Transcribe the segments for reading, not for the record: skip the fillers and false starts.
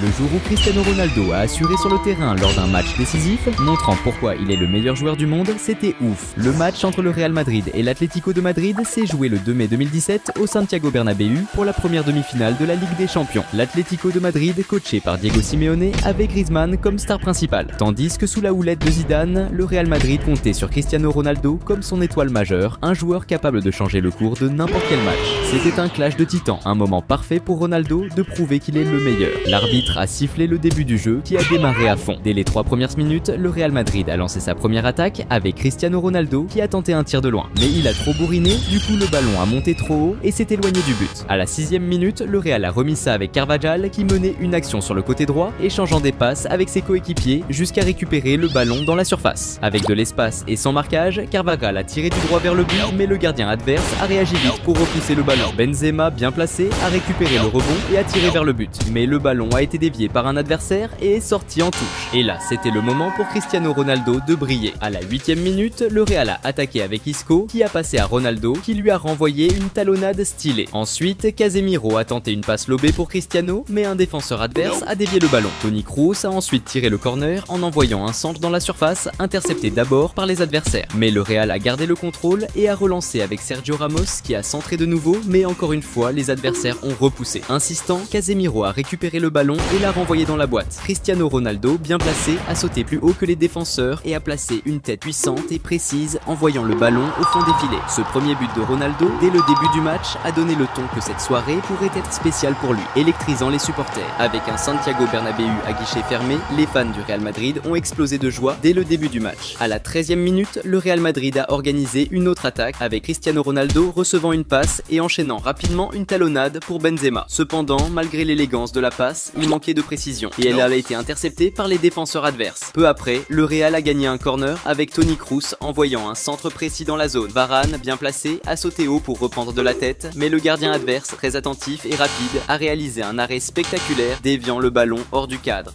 Le jour où Cristiano Ronaldo a assuré sur le terrain lors d'un match décisif, montrant pourquoi il est le meilleur joueur du monde, c'était ouf. Le match entre le Real Madrid et l'Atlético de Madrid s'est joué le 2 mai 2017 au Santiago Bernabéu pour la première demi-finale de la Ligue des Champions. L'Atlético de Madrid, coaché par Diego Simeone, avait Griezmann comme star principale, tandis que sous la houlette de Zidane, le Real Madrid comptait sur Cristiano Ronaldo comme son étoile majeure, un joueur capable de changer le cours de n'importe quel match. C'était un clash de titans, un moment parfait pour Ronaldo de prouver qu'il est le meilleur. L'arbitre a sifflé le début du jeu qui a démarré à fond. Dès les 3 premières minutes, le Real Madrid a lancé sa première attaque avec Cristiano Ronaldo qui a tenté un tir de loin. Mais il a trop bourriné, du coup le ballon a monté trop haut et s'est éloigné du but. À la 6e minute, le Real a remis ça avec Carvajal qui menait une action sur le côté droit, échangeant des passes avec ses coéquipiers jusqu'à récupérer le ballon dans la surface. Avec de l'espace et sans marquage, Carvajal a tiré du droit vers le but, mais le gardien adverse a réagi vite pour repousser le ballon. Benzema, bien placé, a récupéré le rebond et a tiré vers le but. Mais le ballon a été dévié par un adversaire et est sorti en touche. Et là, c'était le moment pour Cristiano Ronaldo de briller. À la 8e minute, le Real a attaqué avec Isco qui a passé à Ronaldo qui lui a renvoyé une talonnade stylée. Ensuite, Casemiro a tenté une passe lobée pour Cristiano, mais un défenseur adverse a dévié le ballon. Toni Kroos a ensuite tiré le corner en envoyant un centre dans la surface, intercepté d'abord par les adversaires. Mais le Real a gardé le contrôle et a relancé avec Sergio Ramos qui a centré de nouveau, mais encore une fois, les adversaires ont repoussé. Insistant, Casemiro a récupéré le ballon et l'a renvoyé dans la boîte. Cristiano Ronaldo, bien placé, a sauté plus haut que les défenseurs et a placé une tête puissante et précise, envoyant le ballon au fond des filets. Ce premier but de Ronaldo, dès le début du match, a donné le ton que cette soirée pourrait être spéciale pour lui, électrisant les supporters. Avec un Santiago Bernabéu à guichet fermé, les fans du Real Madrid ont explosé de joie dès le début du match. À la 13e minute, le Real Madrid a organisé une autre attaque avec Cristiano Ronaldo recevant une passe et enchaînant rapidement une talonnade pour Benzema. Cependant, malgré l'élégance de la passe, il manquait de précision et elle a été interceptée par les défenseurs adverses. Peu après, le Real a gagné un corner avec Toni Kroos envoyant un centre précis dans la zone. Varane, bien placé, a sauté haut pour reprendre de la tête, mais le gardien adverse, très attentif et rapide, a réalisé un arrêt spectaculaire déviant le ballon hors du cadre.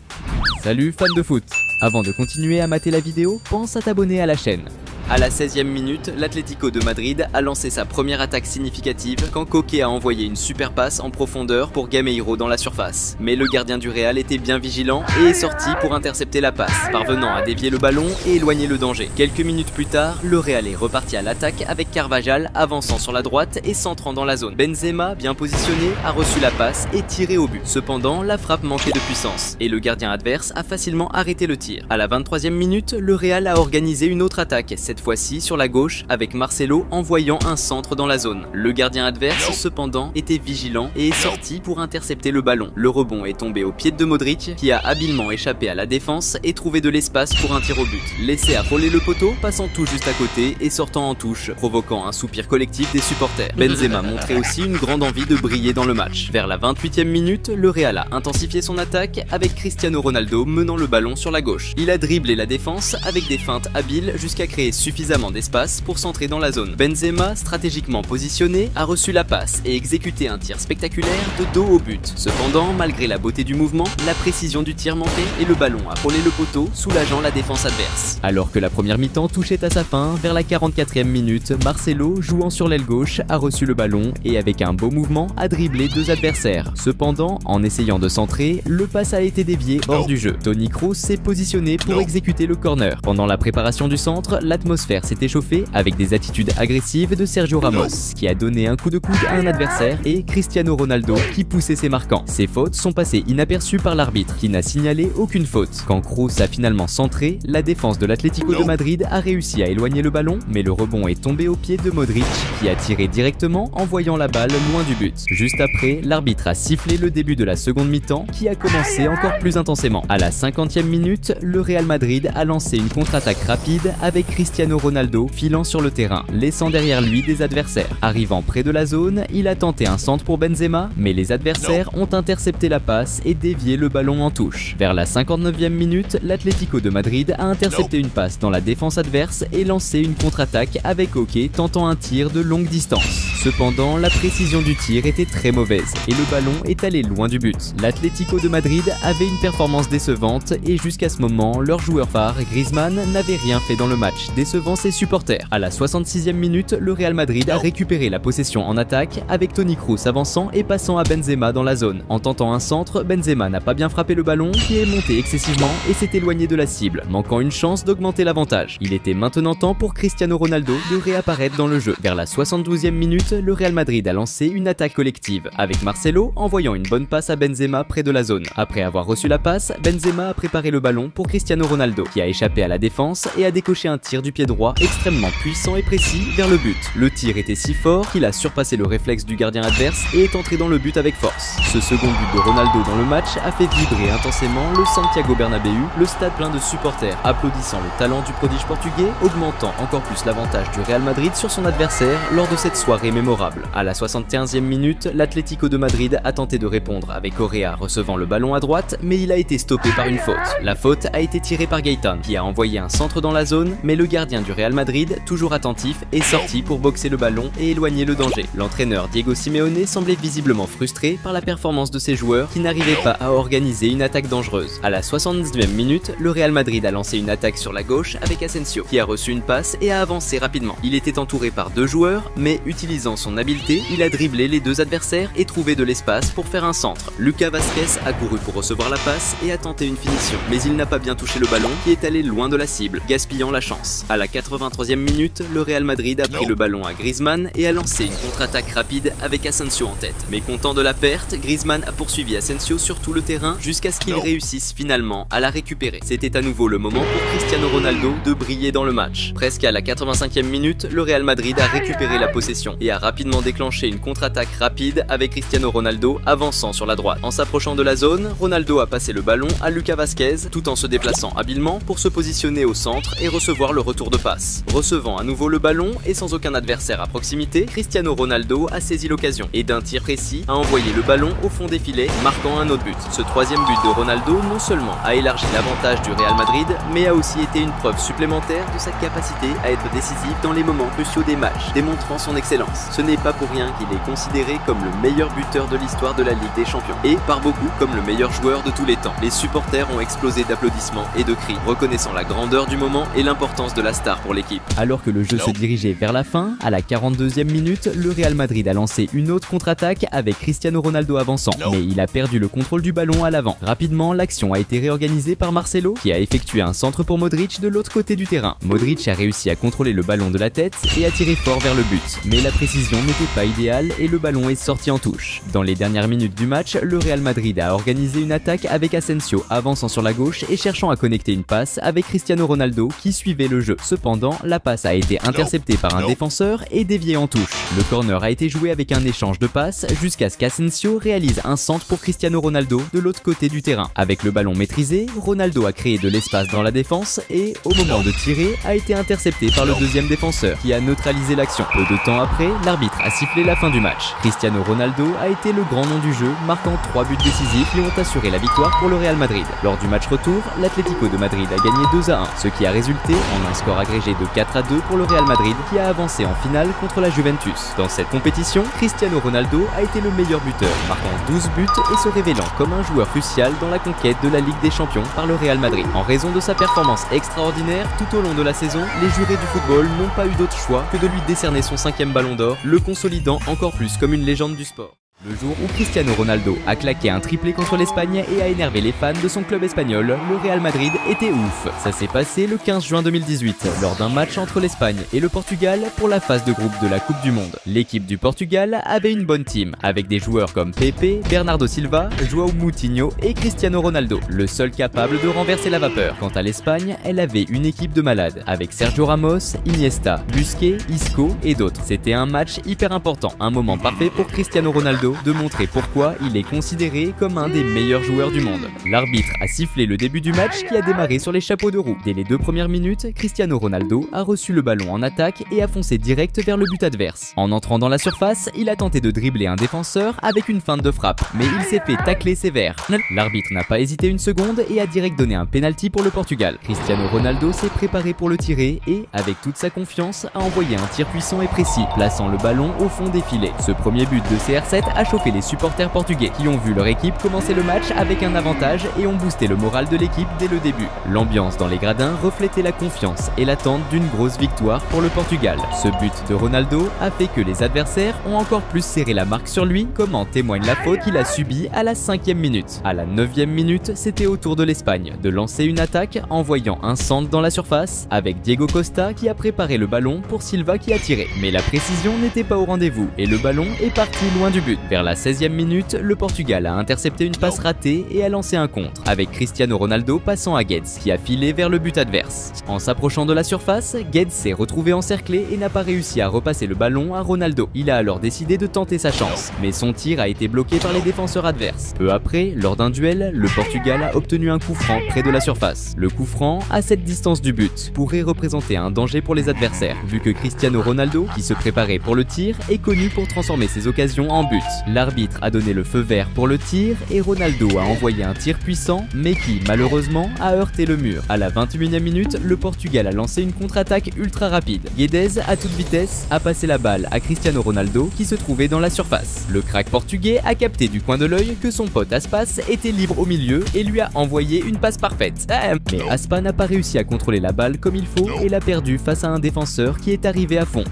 Salut fans de foot! Avant de continuer à mater la vidéo, pense à t'abonner à la chaîne. À la 16e minute, l'Atlético de Madrid a lancé sa première attaque significative quand Koke a envoyé une super passe en profondeur pour Gameiro dans la surface. Mais le gardien du Real était bien vigilant et est sorti pour intercepter la passe, parvenant à dévier le ballon et éloigner le danger. Quelques minutes plus tard, le Real est reparti à l'attaque avec Carvajal avançant sur la droite et centrant dans la zone. Benzema, bien positionné, a reçu la passe et tiré au but. Cependant, la frappe manquait de puissance et le gardien adverse a facilement arrêté le tir. À la 23e minute, le Real a organisé une autre attaque, cette fois-ci sur la gauche avec Marcelo envoyant un centre dans la zone. Le gardien adverse cependant était vigilant et est sorti pour intercepter le ballon. Le rebond est tombé au pied de Modric qui a habilement échappé à la défense et trouvé de l'espace pour un tir au but. Laissé à frôler le poteau, passant tout juste à côté et sortant en touche, provoquant un soupir collectif des supporters. Benzema montrait aussi une grande envie de briller dans le match. Vers la 28e minute, le Real a intensifié son attaque avec Cristiano Ronaldo menant le ballon sur la gauche. Il a dribblé la défense avec des feintes habiles jusqu'à créer suffisamment d'espace pour centrer dans la zone. Benzema, stratégiquement positionné, a reçu la passe et exécuté un tir spectaculaire de dos au but. Cependant, malgré la beauté du mouvement, la précision du tir manquait et le ballon a frôlé le poteau, soulageant la défense adverse. Alors que la première mi-temps touchait à sa fin, vers la 44e minute, Marcelo, jouant sur l'aile gauche, a reçu le ballon et avec un beau mouvement a dribblé 2 adversaires. Cependant, en essayant de centrer, le pass a été dévié hors du jeu. Toni Kroos s'est positionné pour exécuter le corner. Pendant la préparation du centre, l'atmosphère s'est échauffée avec des attitudes agressives de Sergio Ramos qui a donné un coup de coude à un adversaire et Cristiano Ronaldo qui poussait ses marquants. Ces fautes sont passées inaperçues par l'arbitre qui n'a signalé aucune faute. Quand Kroos a finalement centré, la défense de l'Atlético de Madrid a réussi à éloigner le ballon, mais le rebond est tombé au pied de Modric qui a tiré directement envoyant la balle loin du but. Juste après, l'arbitre a sifflé le début de la seconde mi-temps qui a commencé encore plus intensément. À la 50e minute, le Real Madrid a lancé une contre-attaque rapide avec Cristiano Ronaldo filant sur le terrain, laissant derrière lui des adversaires. Arrivant près de la zone, il a tenté un centre pour Benzema, mais les adversaires ont intercepté la passe et dévié le ballon en touche. Vers la 59e minute, l'Atlético de Madrid a intercepté une passe dans la défense adverse et lancé une contre-attaque avec Koke tentant un tir de longue distance. Cependant, la précision du tir était très mauvaise et le ballon est allé loin du but. L'Atlético de Madrid avait une performance décevante et jusqu'à ce moment, leur joueur phare, Griezmann, n'avait rien fait dans le match, décevant décevant ses supporters. À la 66e minute, le Real Madrid a récupéré la possession en attaque avec Toni Kroos avançant et passant à Benzema dans la zone. En tentant un centre, Benzema n'a pas bien frappé le ballon qui est monté excessivement et s'est éloigné de la cible, manquant une chance d'augmenter l'avantage. Il était maintenant temps pour Cristiano Ronaldo de réapparaître dans le jeu. Vers la 72e minute, le Real Madrid a lancé une attaque collective, avec Marcelo envoyant une bonne passe à Benzema près de la zone. Après avoir reçu la passe, Benzema a préparé le ballon pour Cristiano Ronaldo, qui a échappé à la défense et a décoché un tir du pied droit extrêmement puissant et précis vers le but. Le tir était si fort qu'il a surpassé le réflexe du gardien adverse et est entré dans le but avec force. Ce second but de Ronaldo dans le match a fait vibrer intensément le Santiago Bernabéu, le stade plein de supporters applaudissant le talent du prodige portugais, augmentant encore plus l'avantage du Real Madrid sur son adversaire lors de cette soirée mémorable. À la 75e minute, l'Atlético de Madrid a tenté de répondre avec Correa recevant le ballon à droite, mais il a été stoppé par une faute. La faute a été tirée par Gaëtan, qui a envoyé un centre dans la zone, mais le gardien du Real Madrid, toujours attentif, est sorti pour boxer le ballon et éloigner le danger. L'entraîneur Diego Simeone semblait visiblement frustré par la performance de ses joueurs qui n'arrivaient pas à organiser une attaque dangereuse. À la 79e minute, le Real Madrid a lancé une attaque sur la gauche avec Asensio, qui a reçu une passe et a avancé rapidement. Il était entouré par deux joueurs, mais utilisant son habileté, il a dribblé les deux adversaires et trouvé de l'espace pour faire un centre. Lucas Vázquez a couru pour recevoir la passe et a tenté une finition, mais il n'a pas bien touché le ballon qui est allé loin de la cible, gaspillant la chance. À la 83e minute, le Real Madrid a pris le ballon à Griezmann et a lancé une contre-attaque rapide avec Asensio en tête. Mais content de la perte, Griezmann a poursuivi Asensio sur tout le terrain jusqu'à ce qu'il réussisse finalement à la récupérer. C'était à nouveau le moment pour Cristiano Ronaldo de briller dans le match. Presque à la 85e minute, le Real Madrid a récupéré la possession et a rapidement déclenché une contre-attaque rapide avec Cristiano Ronaldo avançant sur la droite. En s'approchant de la zone, Ronaldo a passé le ballon à Lucas Vázquez tout en se déplaçant habilement pour se positionner au centre et recevoir le retour de passe. Recevant à nouveau le ballon et sans aucun adversaire à proximité, Cristiano Ronaldo a saisi l'occasion et d'un tir précis a envoyé le ballon au fond des filets, marquant un autre but. Ce troisième but de Ronaldo non seulement a élargi l'avantage du Real Madrid, mais a aussi été une preuve supplémentaire de sa capacité à être décisif dans les moments cruciaux des matchs, démontrant son excellence. Ce n'est pas pour rien qu'il est considéré comme le meilleur buteur de l'histoire de la Ligue des Champions, et par beaucoup comme le meilleur joueur de tous les temps. Les supporters ont explosé d'applaudissements et de cris, reconnaissant la grandeur du moment et l'importance de la star pour l'équipe. Alors que le jeu se dirigeait vers la fin, à la 42e minute, le Real Madrid a lancé une autre contre-attaque avec Cristiano Ronaldo avançant, mais il a perdu le contrôle du ballon à l'avant. Rapidement, l'action a été réorganisée par Marcelo, qui a effectué un centre pour Modric de l'autre côté du terrain. Modric a réussi à contrôler le ballon de la tête et a tiré fort vers le but, mais la précision n'était pas idéale et le ballon est sorti en touche. Dans les dernières minutes du match, le Real Madrid a organisé une attaque avec Asensio avançant sur la gauche et cherchant à connecter une passe avec Cristiano Ronaldo qui suivait le jeu. Cependant, la passe a été interceptée par un défenseur et déviée en touche. Le corner a été joué avec un échange de passes jusqu'à ce qu'Asensio réalise un centre pour Cristiano Ronaldo de l'autre côté du terrain. Avec le ballon maîtrisé, Ronaldo a créé de l'espace dans la défense et, au moment de tirer, a été intercepté par le deuxième défenseur qui a neutralisé l'action. Peu de temps après, l'arbitre a sifflé la fin du match. Cristiano Ronaldo a été le grand nom du jeu, marquant 3 buts décisifs qui ont assuré la victoire pour le Real Madrid. Lors du match retour, l'Atlético de Madrid a gagné 2-1, ce qui a résulté en un score agrégé de 4-2 pour le Real Madrid qui a avancé en finale contre la Juventus. Dans cette compétition, Cristiano Ronaldo a été le meilleur buteur, marquant 12 buts et se révélant comme un joueur crucial dans la conquête de la Ligue des Champions par le Real Madrid. En raison de sa performance extraordinaire tout au long de la saison, les jurés du football n'ont pas eu d'autre choix que de lui décerner son 5e ballon d'or, le consolidant encore plus comme une légende du sport. Le jour où Cristiano Ronaldo a claqué un triplé contre l'Espagne et a énervé les fans de son club espagnol, le Real Madrid était ouf. Ça s'est passé le 15 juin 2018, lors d'un match entre l'Espagne et le Portugal pour la phase de groupe de la Coupe du Monde. L'équipe du Portugal avait une bonne team, avec des joueurs comme Pepe, Bernardo Silva, João Moutinho et Cristiano Ronaldo, le seul capable de renverser la vapeur. Quant à l'Espagne, elle avait une équipe de malades, avec Sergio Ramos, Iniesta, Busquets, Isco et d'autres. C'était un match hyper important, un moment parfait pour Cristiano Ronaldo de montrer pourquoi il est considéré comme un des meilleurs joueurs du monde. L'arbitre a sifflé le début du match qui a démarré sur les chapeaux de roue. Dès les 2 premières minutes, Cristiano Ronaldo a reçu le ballon en attaque et a foncé direct vers le but adverse. En entrant dans la surface, il a tenté de dribbler un défenseur avec une feinte de frappe, mais il s'est fait tacler sévère. L'arbitre n'a pas hésité une seconde et a direct donné un penalty pour le Portugal. Cristiano Ronaldo s'est préparé pour le tirer et, avec toute sa confiance, a envoyé un tir puissant et précis, plaçant le ballon au fond des filets. Ce premier but de CR7 a chauffé les supporters portugais qui ont vu leur équipe commencer le match avec un avantage et ont boosté le moral de l'équipe dès le début. L'ambiance dans les gradins reflétait la confiance et l'attente d'une grosse victoire pour le Portugal. Ce but de Ronaldo a fait que les adversaires ont encore plus serré la marque sur lui, comme en témoigne la faute qu'il a subie à la 5e minute. À la 9e minute, c'était au tour de l'Espagne de lancer une attaque en voyant un centre dans la surface avec Diego Costa qui a préparé le ballon pour Silva qui a tiré. Mais la précision n'était pas au rendez-vous et le ballon est parti loin du but. Vers la 16e minute, le Portugal a intercepté une passe ratée et a lancé un contre, avec Cristiano Ronaldo passant à Guedes qui a filé vers le but adverse. En s'approchant de la surface, Guedes s'est retrouvé encerclé et n'a pas réussi à repasser le ballon à Ronaldo. Il a alors décidé de tenter sa chance, mais son tir a été bloqué par les défenseurs adverses. Peu après, lors d'un duel, le Portugal a obtenu un coup franc près de la surface. Le coup franc, à cette distance du but, pourrait représenter un danger pour les adversaires, vu que Cristiano Ronaldo, qui se préparait pour le tir, est connu pour transformer ses occasions en but. L'arbitre a donné le feu vert pour le tir et Ronaldo a envoyé un tir puissant, mais qui, malheureusement, a heurté le mur. À la 21e minute, le Portugal a lancé une contre-attaque ultra rapide. Guedes, à toute vitesse, a passé la balle à Cristiano Ronaldo qui se trouvait dans la surface. Le crack portugais a capté du coin de l'œil que son pote Aspas était libre au milieu et lui a envoyé une passe parfaite. Mais Aspas n'a pas réussi à contrôler la balle comme il faut et l'a perdue face à un défenseur qui est arrivé à fond.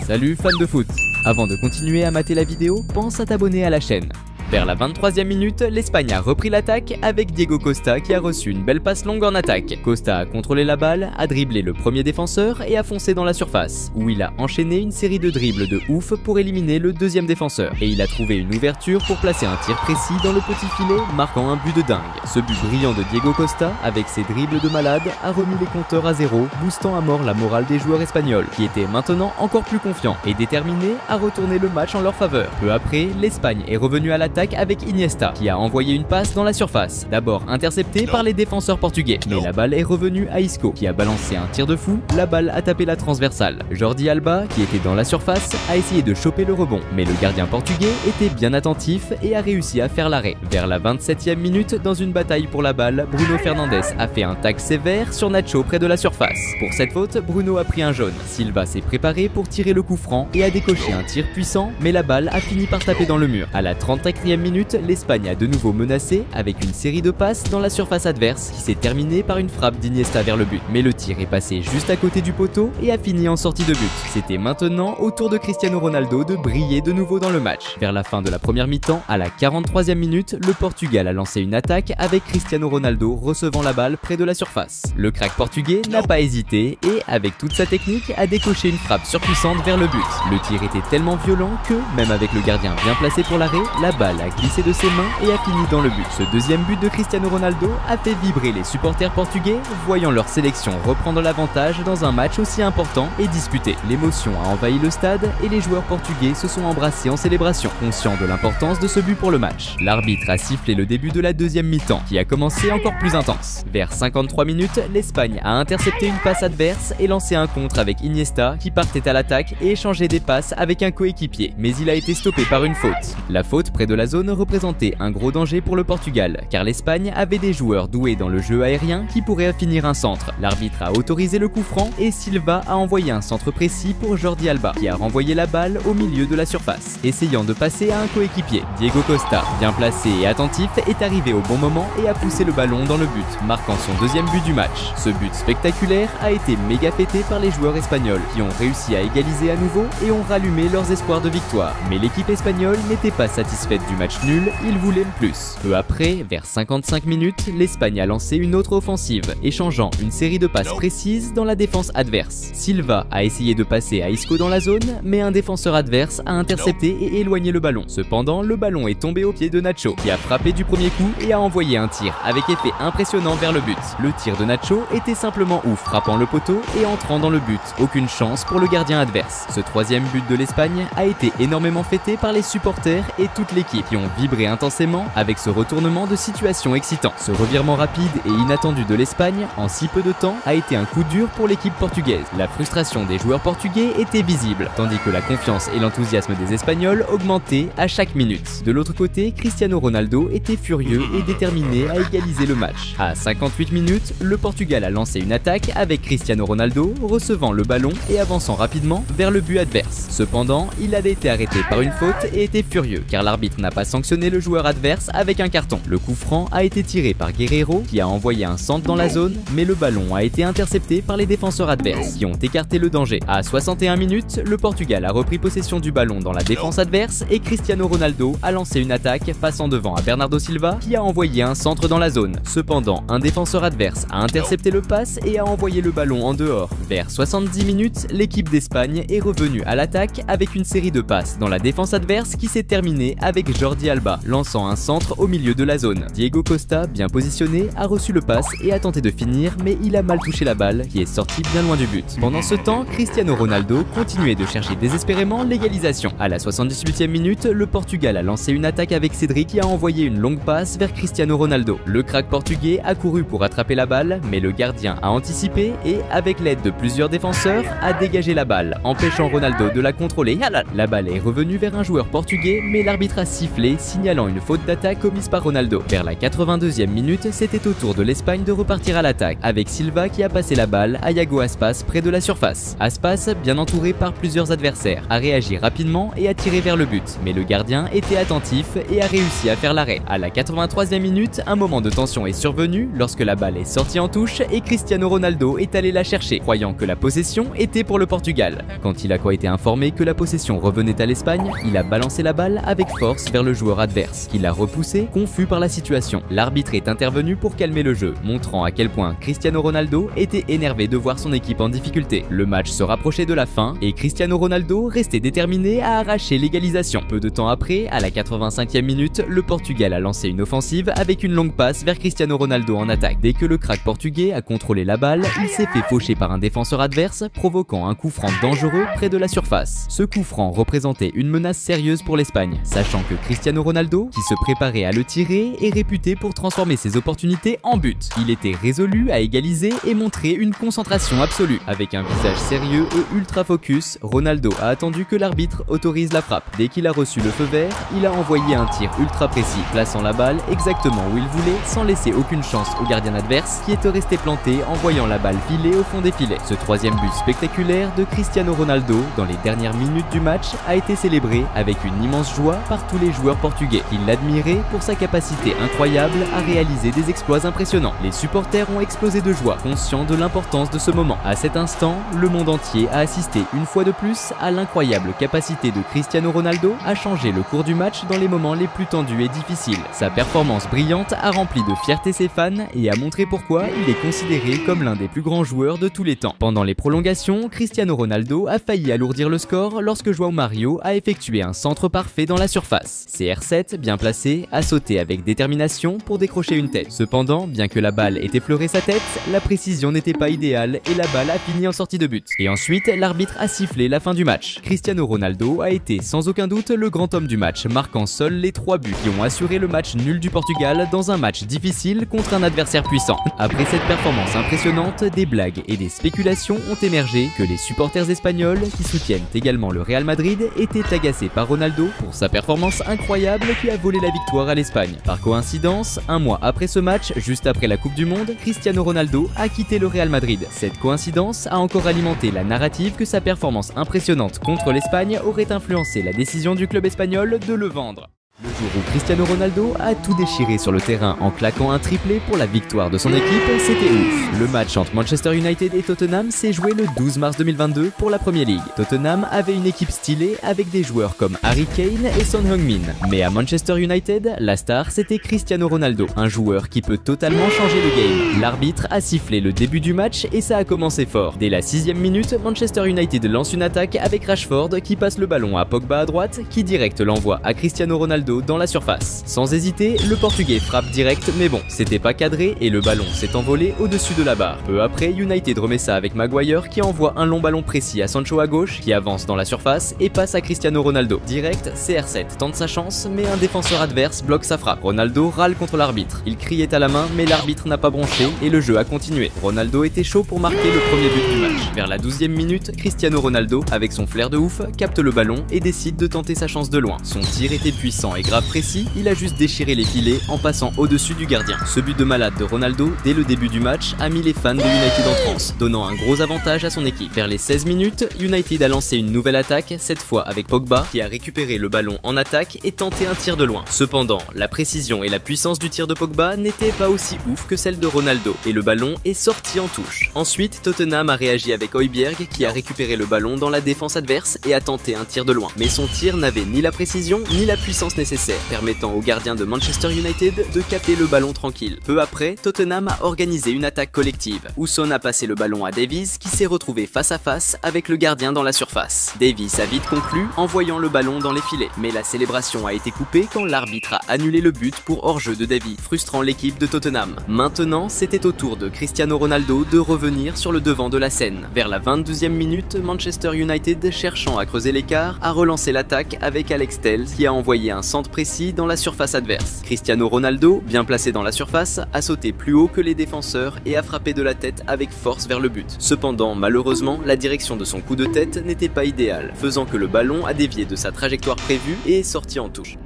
Salut fans de foot! Avant de continuer à mater la vidéo, pense à t'abonner à la chaîne. Vers la 23e minute, l'Espagne a repris l'attaque avec Diego Costa qui a reçu une belle passe longue en attaque. Costa a contrôlé la balle, a dribblé le premier défenseur et a foncé dans la surface, où il a enchaîné une série de dribbles de ouf pour éliminer le deuxième défenseur. Et il a trouvé une ouverture pour placer un tir précis dans le petit filet, marquant un but de dingue. Ce but brillant de Diego Costa, avec ses dribbles de malade, a remis les compteurs à zéro, boostant à mort la morale des joueurs espagnols, qui étaient maintenant encore plus confiants et déterminés à retourner le match en leur faveur. Peu après, l'Espagne est revenue à l'attaque avec Iniesta qui a envoyé une passe dans la surface, d'abord interceptée par les défenseurs portugais, mais la balle est revenue à Isco qui a balancé un tir de fou, la balle a tapé la transversale. Jordi Alba, qui était dans la surface, a essayé de choper le rebond, mais le gardien portugais était bien attentif et a réussi à faire l'arrêt. Vers la 27e minute, dans une bataille pour la balle, Bruno Fernandes a fait un tacle sévère sur Nacho près de la surface. Pour cette faute, Bruno a pris un jaune. Silva s'est préparé pour tirer le coup franc et a décoché un tir puissant, mais la balle a fini par taper dans le mur. À la 34e minute, l'Espagne a de nouveau menacé avec une série de passes dans la surface adverse qui s'est terminée par une frappe d'Iniesta vers le but. Mais le tir est passé juste à côté du poteau et a fini en sortie de but. C'était maintenant au tour de Cristiano Ronaldo de briller de nouveau dans le match. Vers la fin de la première mi-temps, à la 43e minute, le Portugal a lancé une attaque avec Cristiano Ronaldo recevant la balle près de la surface. Le crack portugais n'a pas hésité et, avec toute sa technique, a décoché une frappe surpuissante vers le but. Le tir était tellement violent que, même avec le gardien bien placé pour l'arrêt, la balle a glissé de ses mains et a fini dans le but. Ce deuxième but de Cristiano Ronaldo a fait vibrer les supporters portugais, voyant leur sélection reprendre l'avantage dans un match aussi important et disputé. L'émotion a envahi le stade et les joueurs portugais se sont embrassés en célébration, conscients de l'importance de ce but pour le match. L'arbitre a sifflé le début de la deuxième mi-temps, qui a commencé encore plus intense. Vers 53 minutes, l'Espagne a intercepté une passe adverse et lancé un contre avec Iniesta, qui partait à l'attaque et échangeait des passes avec un coéquipier, mais il a été stoppé par une faute. La faute près de la zone représentait un gros danger pour le Portugal, car l'Espagne avait des joueurs doués dans le jeu aérien qui pourraient finir un centre. L'arbitre a autorisé le coup franc et Silva a envoyé un centre précis pour Jordi Alba, qui a renvoyé la balle au milieu de la surface, essayant de passer à un coéquipier. Diego Costa, bien placé et attentif, est arrivé au bon moment et a poussé le ballon dans le but, marquant son deuxième but du match. Ce but spectaculaire a été méga fêté par les joueurs espagnols, qui ont réussi à égaliser à nouveau et ont rallumé leurs espoirs de victoire. Mais l'équipe espagnole n'était pas satisfaite du match nul, ils voulaient plus. Peu après, vers 55 minutes, l'Espagne a lancé une autre offensive, échangeant une série de passes précises dans la défense adverse. Silva a essayé de passer à Isco dans la zone, mais un défenseur adverse a intercepté et éloigné le ballon. Cependant, le ballon est tombé au pied de Nacho, qui a frappé du premier coup et a envoyé un tir avec effet impressionnant vers le but. Le tir de Nacho était simplement ouf, frappant le poteau et entrant dans le but. Aucune chance pour le gardien adverse. Ce troisième but de l'Espagne a été énormément fêté par les supporters et toute l'équipe. équipes qui ont vibré intensément avec ce retournement de situation excitant. Ce revirement rapide et inattendu de l'Espagne en si peu de temps a été un coup dur pour l'équipe portugaise. La frustration des joueurs portugais était visible, tandis que la confiance et l'enthousiasme des Espagnols augmentaient à chaque minute. De l'autre côté, Cristiano Ronaldo était furieux et déterminé à égaliser le match. À 58 minutes, le Portugal a lancé une attaque avec Cristiano Ronaldo recevant le ballon et avançant rapidement vers le but adverse. Cependant, il avait été arrêté par une faute et était furieux car l'arbitre n'a pas sanctionné le joueur adverse avec un carton. Le coup franc a été tiré par Guerreiro qui a envoyé un centre dans la zone, mais le ballon a été intercepté par les défenseurs adverses qui ont écarté le danger. À 61 minutes, le Portugal a repris possession du ballon dans la défense adverse et Cristiano Ronaldo a lancé une attaque passant devant à Bernardo Silva qui a envoyé un centre dans la zone. Cependant, un défenseur adverse a intercepté le pass et a envoyé le ballon en dehors. Vers 70 minutes, l'équipe d'Espagne est revenue à l'attaque avec une série de passes dans la défense adverse qui s'est terminée avec Jordi Alba lançant un centre au milieu de la zone. Diego Costa, bien positionné, a reçu le pass et a tenté de finir, mais il a mal touché la balle qui est sortie bien loin du but. Pendant ce temps, Cristiano Ronaldo continuait de chercher désespérément l'égalisation. À la 78e minute, le Portugal a lancé une attaque avec Cédric qui a envoyé une longue passe vers Cristiano Ronaldo. Le crack portugais a couru pour attraper la balle, mais le gardien a anticipé et, avec l'aide de plusieurs défenseurs, a dégagé la balle, empêchant Ronaldo de la contrôler. La balle est revenue vers un joueur portugais, mais l'arbitre a sifflé, signalant une faute d'attaque commise par Ronaldo. Vers la 82e minute, c'était au tour de l'Espagne de repartir à l'attaque, avec Silva qui a passé la balle à Iago Aspas près de la surface. Aspas, bien entouré par plusieurs adversaires, a réagi rapidement et a tiré vers le but, mais le gardien était attentif et a réussi à faire l'arrêt. À la 83e minute, un moment de tension est survenu lorsque la balle est sortie en touche et Cristiano Ronaldo est allé la chercher, croyant que la possession était pour le Portugal. Quand il a été informé que la possession revenait à l'Espagne, il a balancé la balle avec force vers le joueur adverse, qui l'a repoussé, confus par la situation. L'arbitre est intervenu pour calmer le jeu, montrant à quel point Cristiano Ronaldo était énervé de voir son équipe en difficulté. Le match se rapprochait de la fin et Cristiano Ronaldo restait déterminé à arracher l'égalisation. Peu de temps après, à la 85e minute, le Portugal a lancé une offensive avec une longue passe vers Cristiano Ronaldo en attaque. Dès que le crack portugais a contrôlé la balle, il s'est fait faucher par un défenseur adverse, provoquant un coup franc dangereux près de la surface. Ce coup franc représentait une menace sérieuse pour l'Espagne, sachant que Cristiano Ronaldo, qui se préparait à le tirer, est réputé pour transformer ses opportunités en but. Il était résolu à égaliser et montrer une concentration absolue. Avec un visage sérieux et ultra focus, Ronaldo a attendu que l'arbitre autorise la frappe. Dès qu'il a reçu le feu vert, il a envoyé un tir ultra précis, plaçant la balle exactement où il voulait, sans laisser aucune chance au gardien adverse qui était resté planté en voyant la balle filer au fond des filets. Ce troisième but spectaculaire de Cristiano Ronaldo dans les dernières minutes du match a été célébré avec une immense joie par tous les joueurs portugais. Ils l'admiraient pour sa capacité incroyable à réaliser des exploits impressionnants. Les supporters ont explosé de joie, conscients de l'importance de ce moment. À cet instant, le monde entier a assisté une fois de plus à l'incroyable capacité de Cristiano Ronaldo à changer le cours du match dans les moments les plus tendus et difficiles. Sa performance brillante a rempli de fierté ses fans et a montré pourquoi il est considéré comme l'un des plus grands joueurs de tous les temps. Pendant les prolongations, Cristiano Ronaldo a failli alourdir le score lorsque João Mario a effectué un centre parfait dans la surface. CR7, bien placé, a sauté avec détermination pour décrocher une tête. Cependant, bien que la balle ait effleuré sa tête, la précision n'était pas idéale et la balle a fini en sortie de but. Et ensuite, l'arbitre a sifflé la fin du match. Cristiano Ronaldo a été sans aucun doute le grand homme du match, marquant seul les 3 buts qui ont assuré le match nul du Portugal dans un match difficile contre un adversaire puissant. Après cette performance impressionnante, des blagues et des spéculations ont émergé que les supporters espagnols, qui soutiennent également le Real Madrid, étaient agacés par Ronaldo pour sa performance incroyable qui a volé la victoire à l'Espagne. Par coïncidence, un mois après ce match, juste après la Coupe du Monde, Cristiano Ronaldo a quitté le Real Madrid. Cette coïncidence a encore alimenté la narrative que sa performance impressionnante contre l'Espagne aurait influencé la décision du club espagnol de le vendre. Le jour où Cristiano Ronaldo a tout déchiré sur le terrain en claquant un triplé pour la victoire de son équipe, c'était ouf. Le match entre Manchester United et Tottenham s'est joué le 12 mars 2022 pour la Premier League. Tottenham avait une équipe stylée avec des joueurs comme Harry Kane et Son Heung-min. Mais à Manchester United, la star c'était Cristiano Ronaldo, un joueur qui peut totalement changer le game. L'arbitre a sifflé le début du match et ça a commencé fort. Dès la 6e minute, Manchester United lance une attaque avec Rashford qui passe le ballon à Pogba à droite, qui direct l'envoie à Cristiano Ronaldo Ronaldo dans la surface. Sans hésiter, le Portugais frappe direct, mais bon, c'était pas cadré et le ballon s'est envolé au-dessus de la barre. Peu après, United remet ça avec Maguire qui envoie un long ballon précis à Sancho à gauche, qui avance dans la surface et passe à Cristiano Ronaldo. Direct, CR7 tente sa chance, mais un défenseur adverse bloque sa frappe. Ronaldo râle contre l'arbitre. Il criait à la main, mais l'arbitre n'a pas bronché et le jeu a continué. Ronaldo était chaud pour marquer le premier but du match. Vers la 12e minute, Cristiano Ronaldo, avec son flair de ouf, capte le ballon et décide de tenter sa chance de loin. Son tir était puissant et grave précis, il a juste déchiré les filets en passant au-dessus du gardien. Ce but de malade de Ronaldo, dès le début du match, a mis les fans de United en transe, donnant un gros avantage à son équipe. Vers les 16 minutes, United a lancé une nouvelle attaque, cette fois avec Pogba, qui a récupéré le ballon en attaque et tenté un tir de loin. Cependant, la précision et la puissance du tir de Pogba n'étaient pas aussi ouf que celle de Ronaldo, et le ballon est sorti en touche. Ensuite, Tottenham a réagi avec Højbjerg, qui a récupéré le ballon dans la défense adverse et a tenté un tir de loin. Mais son tir n'avait ni la précision ni la puissance nécessaire, permettant au gardien de Manchester United de capter le ballon tranquille. Peu après, Tottenham a organisé une attaque collective. Husson a passé le ballon à Davies, qui s'est retrouvé face à face avec le gardien dans la surface. Davies a vite conclu en voyant le ballon dans les filets, mais la célébration a été coupée quand l'arbitre a annulé le but pour hors-jeu de Davies, frustrant l'équipe de Tottenham. Maintenant, c'était au tour de Cristiano Ronaldo de revenir sur le devant de la scène. Vers la 22e minute, Manchester United, cherchant à creuser l'écart, a relancé l'attaque avec Alex Telles, qui a envoyé un centre précis dans la surface adverse. Cristiano Ronaldo, bien placé dans la surface, a sauté plus haut que les défenseurs et a frappé de la tête avec force vers le but. Cependant, malheureusement, la direction de son coup de tête n'était pas idéale, faisant que le ballon a dévié de sa trajectoire prévue et est sorti en touche.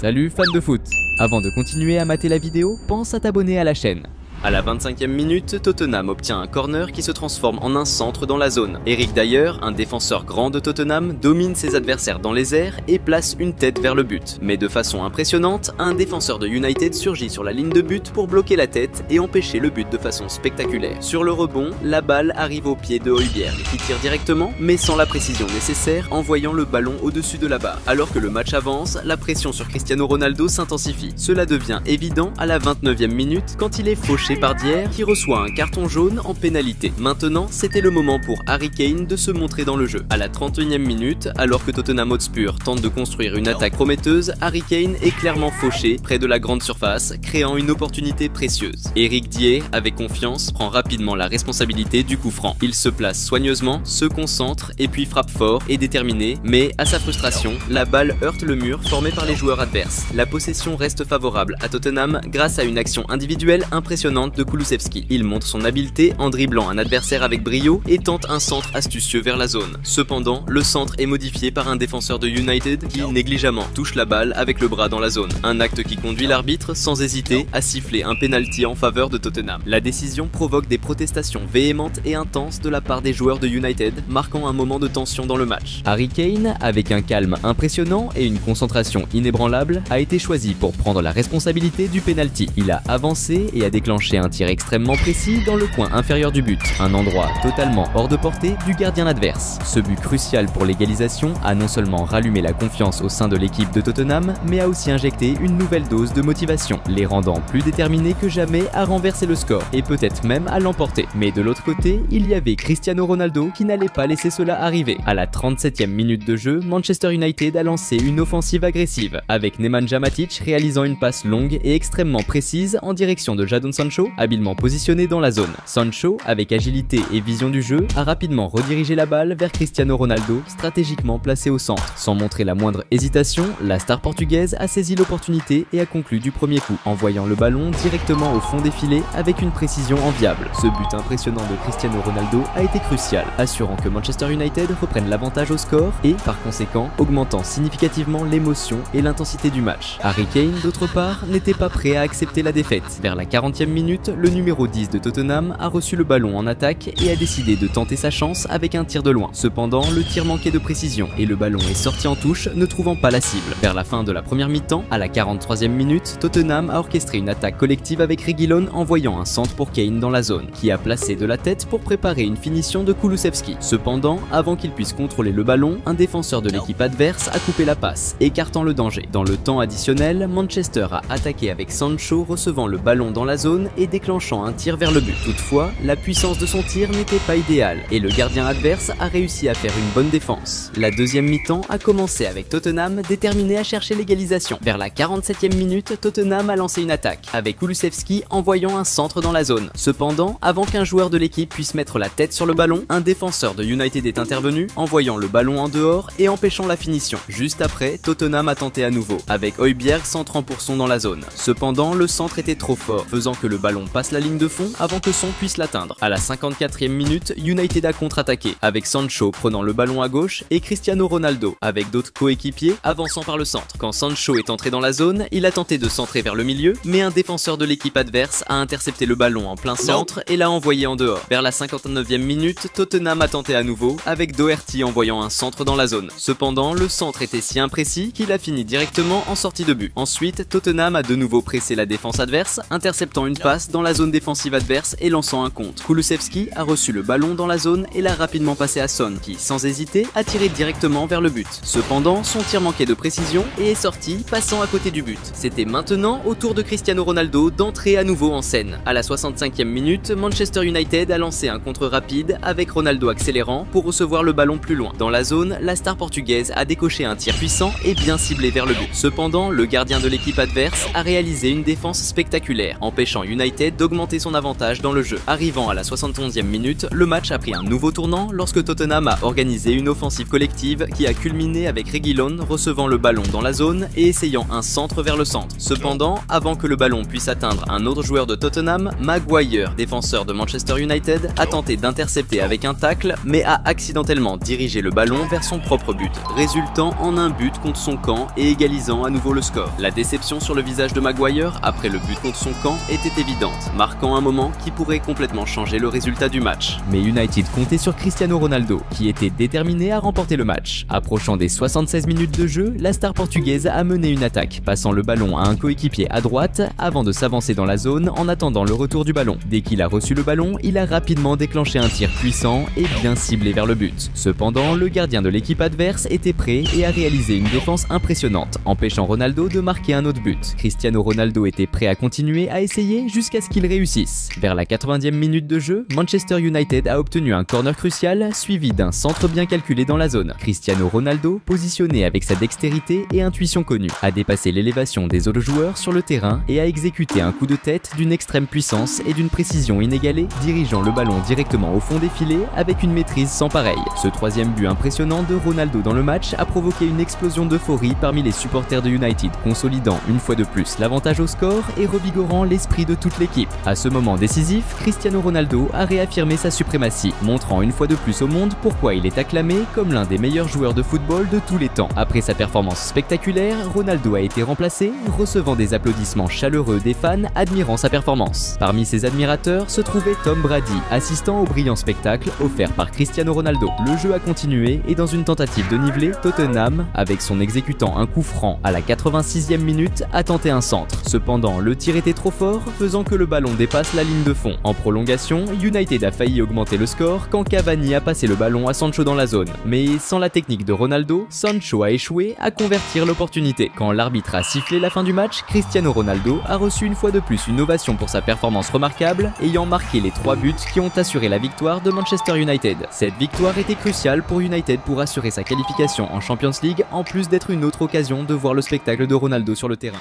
Salut fans de foot! Avant de continuer à mater la vidéo, pense à t'abonner à la chaîne. À la 25e minute, Tottenham obtient un corner qui se transforme en un centre dans la zone. Eric Dyer, un défenseur grand de Tottenham, domine ses adversaires dans les airs et place une tête vers le but. Mais de façon impressionnante, un défenseur de United surgit sur la ligne de but pour bloquer la tête et empêcher le but de façon spectaculaire. Sur le rebond, la balle arrive au pied de Højbjerg qui tire directement mais sans la précision nécessaire, envoyant le ballon au-dessus de la barre. Alors que le match avance, la pression sur Cristiano Ronaldo s'intensifie. Cela devient évident à la 29e minute quand il est fauché par Dier qui reçoit un carton jaune en pénalité. Maintenant, c'était le moment pour Harry Kane de se montrer dans le jeu. À la 31e minute, alors que Tottenham Hotspur tente de construire une attaque prometteuse, Harry Kane est clairement fauché près de la grande surface, créant une opportunité précieuse. Eric Dier, avec confiance, prend rapidement la responsabilité du coup franc. Il se place soigneusement, se concentre et puis frappe fort et déterminé, mais à sa frustration, la balle heurte le mur formé par les joueurs adverses. La possession reste favorable à Tottenham grâce à une action individuelle impressionnante de Kulusevski. Il montre son habileté en dribblant un adversaire avec brio et tente un centre astucieux vers la zone. Cependant, le centre est modifié par un défenseur de United qui négligemment touche la balle avec le bras dans la zone. Un acte qui conduit l'arbitre sans hésiter à siffler un penalty en faveur de Tottenham. La décision provoque des protestations véhémentes et intenses de la part des joueurs de United, marquant un moment de tension dans le match. Harry Kane, avec un calme impressionnant et une concentration inébranlable, a été choisi pour prendre la responsabilité du penalty. Il a avancé et a déclenché un tir extrêmement précis dans le coin inférieur du but, un endroit totalement hors de portée du gardien adverse. Ce but crucial pour l'égalisation a non seulement rallumé la confiance au sein de l'équipe de Tottenham, mais a aussi injecté une nouvelle dose de motivation, les rendant plus déterminés que jamais à renverser le score et peut-être même à l'emporter. Mais de l'autre côté, il y avait Cristiano Ronaldo qui n'allait pas laisser cela arriver. À la 37e minute de jeu, Manchester United a lancé une offensive agressive, avec Nemanja Matic réalisant une passe longue et extrêmement précise en direction de Jadon Sancho, habilement positionné dans la zone. Sancho, avec agilité et vision du jeu, a rapidement redirigé la balle vers Cristiano Ronaldo, stratégiquement placé au centre. Sans montrer la moindre hésitation, la star portugaise a saisi l'opportunité et a conclu du premier coup, envoyant le ballon directement au fond des filets avec une précision enviable. Ce but impressionnant de Cristiano Ronaldo a été crucial, assurant que Manchester United reprenne l'avantage au score et, par conséquent, augmentant significativement l'émotion et l'intensité du match. Harry Kane, d'autre part, n'était pas prêt à accepter la défaite. Vers la 40e minute, le numéro 10 de Tottenham a reçu le ballon en attaque et a décidé de tenter sa chance avec un tir de loin. Cependant, le tir manquait de précision et le ballon est sorti en touche, ne trouvant pas la cible. Vers la fin de la première mi-temps, à la 43e minute, Tottenham a orchestré une attaque collective avec Reguilón envoyant un centre pour Kane dans la zone, qui a placé de la tête pour préparer une finition de Kulusevski. Cependant, avant qu'il puisse contrôler le ballon, un défenseur de l'équipe adverse a coupé la passe, écartant le danger. Dans le temps additionnel, Manchester a attaqué avec Sancho recevant le ballon dans la zone et déclenchant un tir vers le but. Toutefois, la puissance de son tir n'était pas idéale et le gardien adverse a réussi à faire une bonne défense. La deuxième mi-temps a commencé avec Tottenham déterminé à chercher l'égalisation. Vers la 47e minute, Tottenham a lancé une attaque, avec Kulusevski envoyant un centre dans la zone. Cependant, avant qu'un joueur de l'équipe puisse mettre la tête sur le ballon, un défenseur de United est intervenu, envoyant le ballon en dehors et empêchant la finition. Juste après, Tottenham a tenté à nouveau, avec Højbjerg centrant pour Son dans la zone. Cependant, le centre était trop fort, faisant que le ballon passe la ligne de fond avant que Son puisse l'atteindre. À la 54e minute, United a contre-attaqué, avec Sancho prenant le ballon à gauche et Cristiano Ronaldo, avec d'autres coéquipiers, avançant par le centre. Quand Sancho est entré dans la zone, il a tenté de centrer vers le milieu, mais un défenseur de l'équipe adverse a intercepté le ballon en plein centre et l'a envoyé en dehors. Vers la 59e minute, Tottenham a tenté à nouveau, avec Doherty envoyant un centre dans la zone. Cependant, le centre était si imprécis qu'il a fini directement en sortie de but. Ensuite, Tottenham a de nouveau pressé la défense adverse, interceptant une passe dans la zone défensive adverse et lançant un contre. Kulusevski a reçu le ballon dans la zone et l'a rapidement passé à Son qui, sans hésiter, a tiré directement vers le but. Cependant, son tir manquait de précision et est sorti, passant à côté du but. C'était maintenant au tour de Cristiano Ronaldo d'entrer à nouveau en scène. À la 65e minute, Manchester United a lancé un contre rapide avec Ronaldo accélérant pour recevoir le ballon plus loin. Dans la zone, la star portugaise a décoché un tir puissant et bien ciblé vers le but. Cependant, le gardien de l'équipe adverse a réalisé une défense spectaculaire, empêchant United d'augmenter son avantage dans le jeu. Arrivant à la 71e minute, le match a pris un nouveau tournant lorsque Tottenham a organisé une offensive collective qui a culminé avec Reguilón recevant le ballon dans la zone et essayant un centre vers le centre. Cependant, avant que le ballon puisse atteindre un autre joueur de Tottenham, Maguire, défenseur de Manchester United, a tenté d'intercepter avec un tacle, mais a accidentellement dirigé le ballon vers son propre but, résultant en un but contre son camp et égalisant à nouveau le score. La déception sur le visage de Maguire après le but contre son camp était évidente, marquant un moment qui pourrait complètement changer le résultat du match. Mais United comptait sur Cristiano Ronaldo, qui était déterminé à remporter le match. Approchant des 76 minutes de jeu, la star portugaise a mené une attaque, passant le ballon à un coéquipier à droite avant de s'avancer dans la zone en attendant le retour du ballon. Dès qu'il a reçu le ballon, il a rapidement déclenché un tir puissant et bien ciblé vers le but. Cependant, le gardien de l'équipe adverse était prêt et a réalisé une défense impressionnante, empêchant Ronaldo de marquer un autre but. Cristiano Ronaldo était prêt à continuer à essayer jusqu'à ce qu'il réussisse. Vers la 80e minute de jeu, Manchester United a obtenu un corner crucial suivi d'un centre bien calculé dans la zone. Cristiano Ronaldo, positionné avec sa dextérité et intuition connue, a dépassé l'élévation des autres joueurs sur le terrain et a exécuté un coup de tête d'une extrême puissance et d'une précision inégalée, dirigeant le ballon directement au fond des filets avec une maîtrise sans pareil. Ce troisième but impressionnant de Ronaldo dans le match a provoqué une explosion d'euphorie parmi les supporters de United, consolidant une fois de plus l'avantage au score et revigorant l'esprit de toute l'équipe. À ce moment décisif, Cristiano Ronaldo a réaffirmé sa suprématie, montrant une fois de plus au monde pourquoi il est acclamé comme l'un des meilleurs joueurs de football de tous les temps. Après sa performance spectaculaire, Ronaldo a été remplacé, recevant des applaudissements chaleureux des fans admirant sa performance. Parmi ses admirateurs se trouvait Tom Brady, assistant au brillant spectacle offert par Cristiano Ronaldo. Le jeu a continué et dans une tentative de niveler, Tottenham, avec son exécutant un coup franc à la 86e minute, a tenté un centre. Cependant, le tir était trop fort, faisant que le ballon dépasse la ligne de fond. En prolongation, United a failli augmenter le score quand Cavani a passé le ballon à Sancho dans la zone. Mais sans la technique de Ronaldo, Sancho a échoué à convertir l'opportunité. Quand l'arbitre a sifflé la fin du match, Cristiano Ronaldo a reçu une fois de plus une ovation pour sa performance remarquable, ayant marqué les 3 buts qui ont assuré la victoire de Manchester United. Cette victoire était cruciale pour United pour assurer sa qualification en Champions League, en plus d'être une autre occasion de voir le spectacle de Ronaldo sur le terrain.